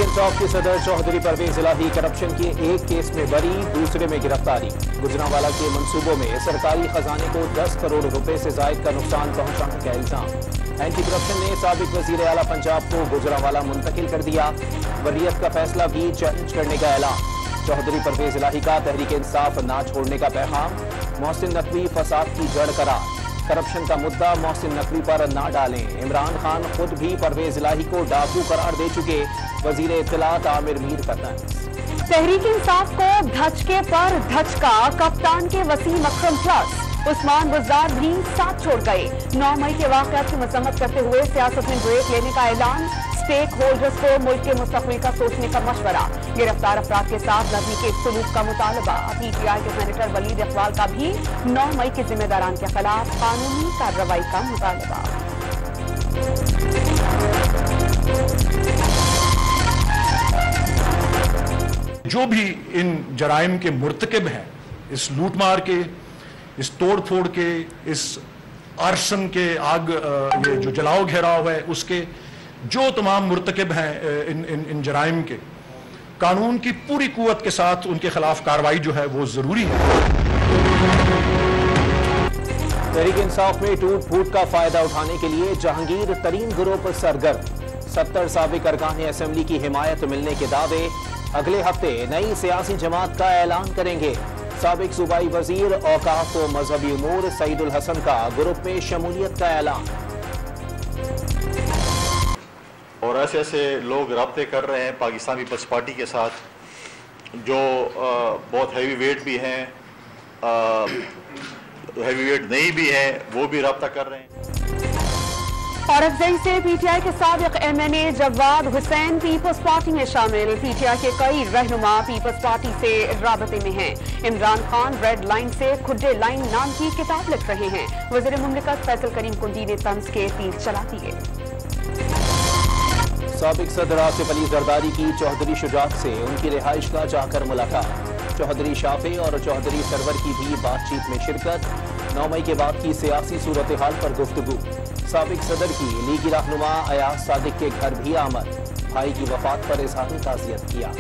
तहरीक इंसाफ के सदर चौधरी परवेज इलाही करप्शन के एक केस में बरी, दूसरे में गिरफ्तारी। गुजरांवाला के मंसूबों में सरकारी खजाने को 10 करोड़ रुपए से जायद का नुकसान पहुंचाने का इल्जाम। एंटी करप्शन ने साबिक वजीर आला पंजाब को गुजरांवाला मुंतकिल कर दिया। बर्रियत का फैसला भी चैलेंज करने का ऐलान। चौधरी परवेज इलाही का तहरीक इंसाफ ना छोड़ने का पैगाम। मोहसिन नकवी फसाद की जड़ करार। करप्शन का मुद्दा मोहसिन नकवी पर ना डालें। इमरान खान खुद भी परवेज इलाही को डाकू करार दे चुके। वजीर इत्तलात आमिर मीर का तंज। तहरीक इंसाफ को धचके पर धचका। कप्तान के वसीम अकरम प्लस उस्मान गुजार भी साथ छोड़ गए। 9 मई के वाक़यात की मजम्मत करते हुए सियासत में ब्रेक लेने का ऐलान। स्टेक होल्डर्स को मुल्क के मुस्तकबिल का सोचने का मशवरा। गिरफ्तार अफराद के साथ नरमी के सलूक का मुतालबा। पीटीआई के सेनेटर वलीद इकबाल का भी 9 मई के जिम्मेदारान के खिलाफ कानूनी कार्रवाई का मुतालबा। जो भी इन जराइम के मुर्तकिब हैं, इस लूटमार के, इस तोड़ फोड़ के, इस आर्सन के, आग ये जो जलाओ घेराव है उसके, जो तमाम मुर्तकिब हैं इन जराइम के, कानून की पूरी कुव्वत के साथ उनके खिलाफ कार्रवाई जो है वो जरूरी है। तहरीक इंसाफ में टूट फूट का फायदा उठाने के लिए जहांगीर तरीन ग्रुप सरगर्म। 70 साबिक अरकान असेंबली की हिमायत मिलने के दावे। अगले हफ्ते नई सियासी जमात का ऐलान करेंगे। साबिक सूबाई वजीर औकाफ व मजहबी उमूर सईदुल हसन का ग्रुप में शमूलियत का ऐलान। और ऐसे ऐसे लोग राब्ते कर रहे हैं पाकिस्तान पीपल्स पार्टी के साथ, जो बहुत हैवी वेट भी हैं, हैवी वेट नहीं भी हैं, वो भी राब्ता कर रहे हैं। औरंगजेब से पीटीआई के साबिक एमएनए जवाद हुसैन पीपल्स पार्टी में शामिल। पीटीआई के कई रहनुमा पीपल्स पार्टी से राबते में हैं। इमरान खान रेड लाइन से खुड्डे लाइन नाम की किताब लिख रहे हैं। वज़ीर मुमलिकत फैसल करीम कुंडी ने तंज के तीर चला दिए। साबिक सदर आसिफ अली जरदारी की चौधरी शुजात से उनकी रिहाइश का जाकर मुलाकात। चौधरी शाफे और चौधरी सरवर की भी बातचीत में शिरकत। 9 मई के बाद की सियासी सूरत हाल पर गुफ्तगू। साबिक सदर की लीगी रहनुमा अयाज सादिक के घर भी आमद। भाई की वफात पर इजहार ताज़ियत किया।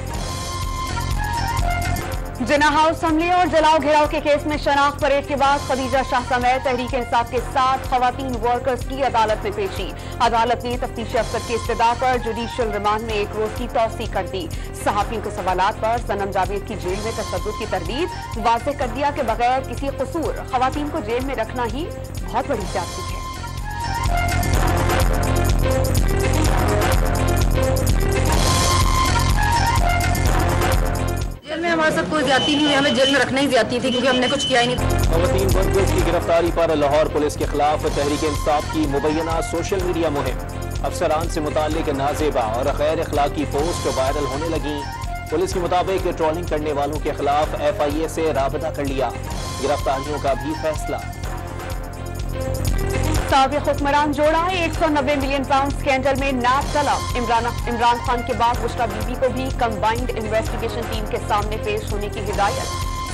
जिना हाउस हमले और जलाओ घेराव के केस में शनाख्त परेड के बाद खदीजा शाह समेत तहरीक इंसाफ के 7 खवातीन वर्कर्स की अदालत में पेशी। अदालत ने तफ्तीशी अफसर की इस्तदा पर जुडिशियल रिमांड में 1 रोज की तौसी कर दी। सहाफियों के सवालात पर सनम जावेद की जेल में तशद्दुद की तरदीद। वाज़ेह कर दिया कि बगैर किसी कसूर खवातीन को जेल में रखना ही बहुत बड़ी ज्यादती है। जेल में हमारे साथ कोई ज्यादती नहीं हुई, हमें जेल में रखना ही ज्यादती थी क्योंकि हमने कुछ किया ही नहीं। खवातीन वर्कर्स की गिरफ्तारी पर लाहौर पुलिस के खिलाफ तहरीक इंसाफ की मुबैना सोशल मीडिया मुहिम। अफसरान से मुताल्लिक नाजेबा और गैर अखलाकी पोस्ट वायरल होने लगी। पुलिस के मुताबिक ट्रोलिंग करने वालों के खिलाफ FIA से राबता कर लिया। गिरफ्तारियों का भी फैसला। साबिक हुक्मरान जोड़ा 190 मिलियन पाउंड स्कैंडल में नाब तलब। इमरान खान के बाद बुशरा बीबी को भी कंबाइंड इन्वेस्टिगेशन टीम के सामने पेश होने की हिदायत।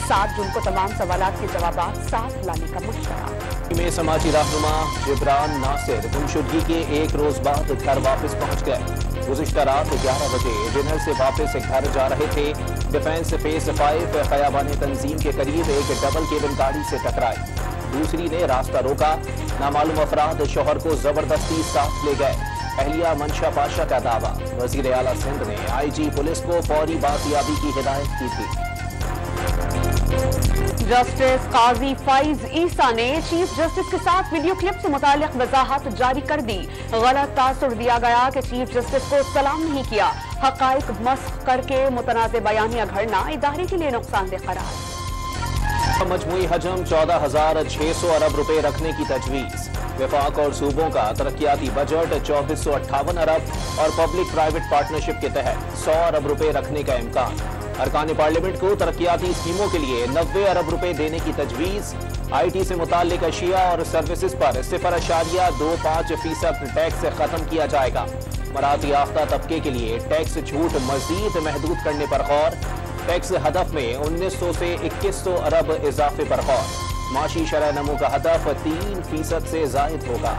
7 जून को तमाम सवालात के जवाब साथ लाने का मशवरा। में समाजी रहनुमा जिब्रान नासिर गुमशुदगी के 1 रोज बाद घर वापस पहुंच गए। गुज़िश्ता रात 11 बजे डिनर से वापस घर जा रहे थे। डिफेंस फेस 5 खयाबान तंजीम के करीब एक डबल केबिन गाड़ी से टकराई। दूसरी ने रास्ता रोका। नामालूम अफराद शोहर को जबरदस्ती साथ ले गए। अहलिया मंशा पाशा का दावा। वजीर आला सिंध ने IG पुलिस को फौरी बाजियाबी की हिदायत की थी। जस्टिस काजी फैज ईसा ने चीफ जस्टिस के साथ वीडियो क्लिप से मुतालिक वजाहत जारी कर दी। गलत तासुर दिया गया कि चीफ जस्टिस को सलाम नहीं किया। हकाइक मस्ख करके मुतनाज़ बयानिया घड़ना इदारे के लिए नुकसानदेह करार। मजमूई हजम 14,600 अरब रुपए रखने की तजवीज। वफाक और सूबों का तरक्याती बजट 2458 अरब और पब्लिक प्राइवेट पार्टनरशिप के तहत 100 अरब रुपए रखने का इम्कान। अरकान पार्लियामेंट को तरक्याती स्कीमों के लिए 90 अरब रुपए देने की तजवीज। IT से मुताल्लिक अशिया और सर्विसेज पर 0.25% टैक्स खत्म किया जाएगा। मराहत याफ्ता तबके के लिए टैक्स छूट मजीद महदूद करने पर गौर। टैक्स हदफ में 1900 से 2100 अरब इजाफे पर गौर। माशी शरह नमू का हदफ 3% से जायद होगा।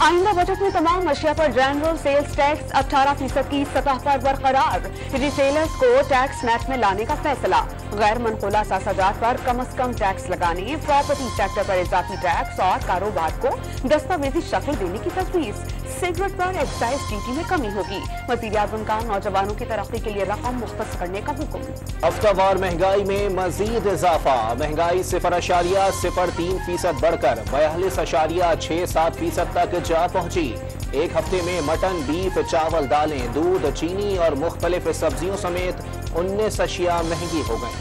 आइंदा बजट में तमाम अशिया पर जनरल सेल्स टैक्स 18% की सतह पर बरकरार। रिटेलर्स को टैक्स नेट में लाने का फैसला। गैर मनकूला सासाजात पर कम से कम टैक्स लगाने, प्रॉपर्टी सेक्टर पर इजाफी टैक्स और कारोबार को दस्तावेजी शक्ल देने की तजवीज। सिगरेट पर एक्साइज ड्यूटी में कमी होगी। वज़ीर-ए-आज़म का नौजवानों की तरक्की के लिए रकम मुख्तस करने का हुक्म। हफ्तावार महंगाई में मजीद इजाफा। महंगाई 0.03% बढ़कर 42.67% तक जा पहुंची। एक हफ्ते में मटन, बीफ, चावल, दालें, दूध, चीनी और मुख्तलिफ सब्जियों समेत 19 अशिया महंगी हो गई।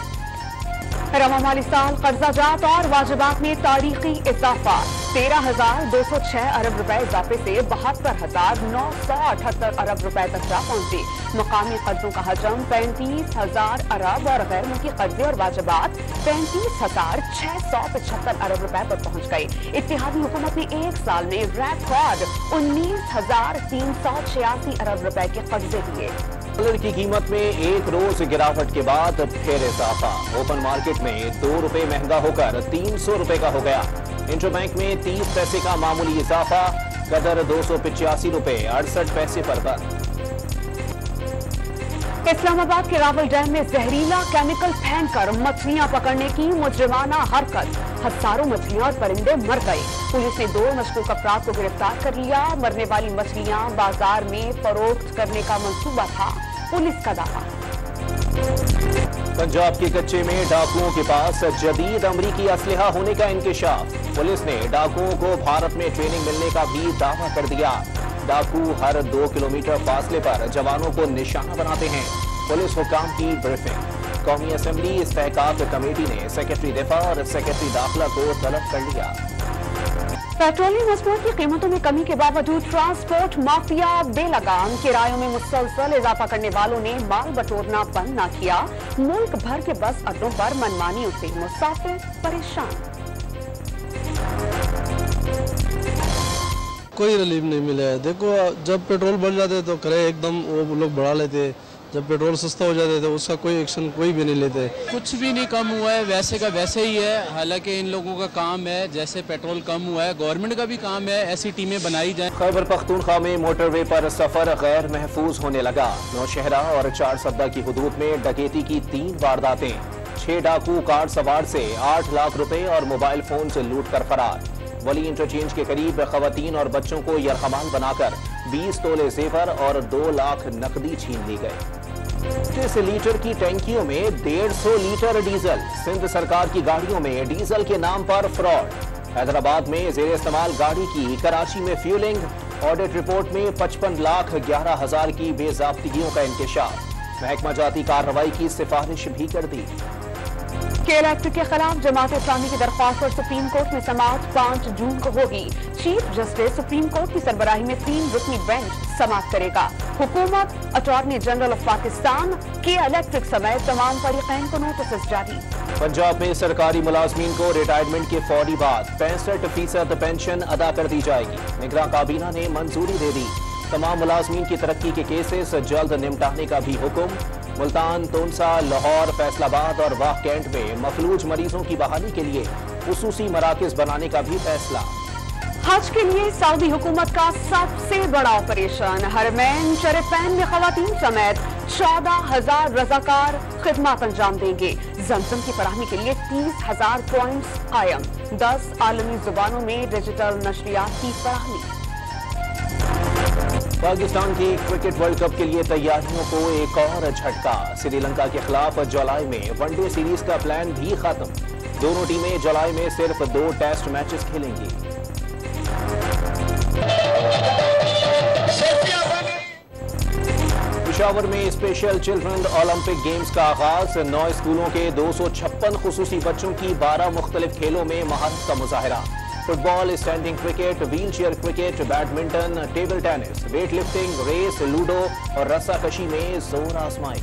रवा माली साल कर्जाजात और वाजिबात में तारीखी इजाफा। 13,206 अरब रुपए इजाफे से 72,978 अरब रुपए तक जा पहुंचे। मकामी कर्जों का हजम 35,000 अरब और गैर मुल्की कर्जे और वाजिबात 35,675 अरब रुपए पर पहुंच गए। इत्तेहादी हुकूमत ने एक साल में रिकॉर्ड 19,386 अरब रुपए के कर्जे दिए। डॉलर की कीमत में एक रोज गिरावट के बाद फिर इजाफा। ओपन मार्केट में 2 रुपए महंगा होकर 300 रुपए का हो गया। इंटरबैंक में 30 पैसे का मामूली इजाफा। कदर 285 रुपए 68 पैसे पर बंद। इस्लामाबाद के रावल डैम में जहरीला केमिकल फेंककर मछलियां पकड़ने की मुजरिमाना हरकत। हजारों मछलियां और परिंदे मर गए। पुलिस ने 2 मशकूक अफराद को गिरफ्तार कर लिया। मरने वाली मछलियां बाजार में फरोख्त करने का मंसूबा था, पुलिस का दावा। पंजाब के कच्चे में डाकुओं के पास जदीद अमरीकी असलहा होने का इंकशाफ। पुलिस ने डाकुओं को भारत में ट्रेनिंग मिलने का भी दावा कर दिया। डाकू हर 2 किलोमीटर फासले पर जवानों को निशाना बनाते हैं। पुलिस हुकाम की ब्रीफिंग। कौमी असेंबली इस्तेहकाक कमेटी ने सेक्रेटरी दिफा और सेक्रेटरी दाखिला को तलब कर लिया। पेट्रोलियम वस्तुओं की कीमतों में कमी के बावजूद ट्रांसपोर्ट माफिया बेलगाम। किरायों में मुसलसल इजाफा करने वालों ने माल बटोरना बंद न किया। मुल्क भर के बस अड्डों पर मनमानियों से मुसाफिर परेशान। कोई रिलीफ नहीं मिला है। देखो, जब पेट्रोल बढ़ जाते तो करे एकदम वो लोग बढ़ा लेते, जब पेट्रोल सस्ता हो जाता है तो उसका कोई एक्शन कोई भी नहीं लेते। कुछ भी नहीं कम हुआ है, वैसे का वैसे ही है। हालांकि इन लोगों का काम है, जैसे पेट्रोल कम हुआ है, गवर्नमेंट का भी काम है ऐसी टीमें बनाई जाए। खैबर पख्तूनख्वा में मोटरवे पर सफर गैर महफूज होने लगा। नौशहरा और 4 सद्दा की हुदूद में डकैती की 3 वारदातें। 6 डाकू कार सवार से 8 लाख रुपए और मोबाइल फोन से लूट कर फरार। वली इंटरचेंज के करीब खवातीन और बच्चों को यरगमाल बनाकर 20 तोले जेवर और 2 लाख नकदी छीन ली गई। 30 लीटर की टैंकियों में 150 लीटर डीजल। सिंध सरकार की गाड़ियों में डीजल के नाम पर फ्रॉड। हैदराबाद में जेर इस्तेमाल गाड़ी की कराची में फ्यूलिंग। ऑडिट रिपोर्ट में 55,11,000 की बेजाब्तिगियों का इंकशाफ। महकमा जाती कार्रवाई की सिफारिश भी कर दी। केला एक्ट के खिलाफ जमात इस्लामी की दरख्वास्त पर सुप्रीम कोर्ट में समाअत 5 जून को होगी। चीफ जस्टिस सुप्रीम कोर्ट की सरबराही में 3 रुकनी बेंच समाअत करेगा। हुकूमत, अटॉर्नी जनरल ऑफ पाकिस्तान, केला इलेक्ट्रिक समेत तमाम फरीकैन को नोटिस जारी। पंजाब में सरकारी मुलाजमीन को रिटायरमेंट के फौरी बाद 65% पेंशन अदा कर दी जाएगी। निगरान काबीना ने मंजूरी दे दी। तमाम मुलाजमीन की तरक्की के केसेस जल्द निपटाने का भी हुक्म। मुल्तान, तोनसा, लाहौर, फैसलाबाद और वाह कैंट में मफलूज मरीजों की बहाली के लिए खुसूसी मराकज बनाने का भी फैसला। हज के लिए सऊदी हुकूमत का सबसे बड़ा ऑपरेशन। हरमैन शरीफैन में खवातीन समेत 14,000 रजाकार खिदमत अंजाम देंगे। जमजम की फराहमी के लिए 30,000 पॉइंट्स कायम। 10 आलमी जुबानों में डिजिटल नशरियात की फराहमी। पाकिस्तान की क्रिकेट वर्ल्ड कप के लिए तैयारियों को एक और झटका। श्रीलंका के खिलाफ जुलाई में वनडे सीरीज का प्लान भी खत्म। दोनों टीमें जुलाई में सिर्फ 2 टेस्ट मैचेस खेलेंगी। पेशावर में स्पेशल चिल्ड्रन ओलंपिक गेम्स का आगाज। 9 स्कूलों के 256 खुसूसी बच्चों की 12 मुख्तलिफ खेलों में महारत का मुजाहरा। Football, standing cricket, wheel chair cricket, badminton, table tennis, weight lifting, race, ludo और रस्साकशी में जोर आजमाई।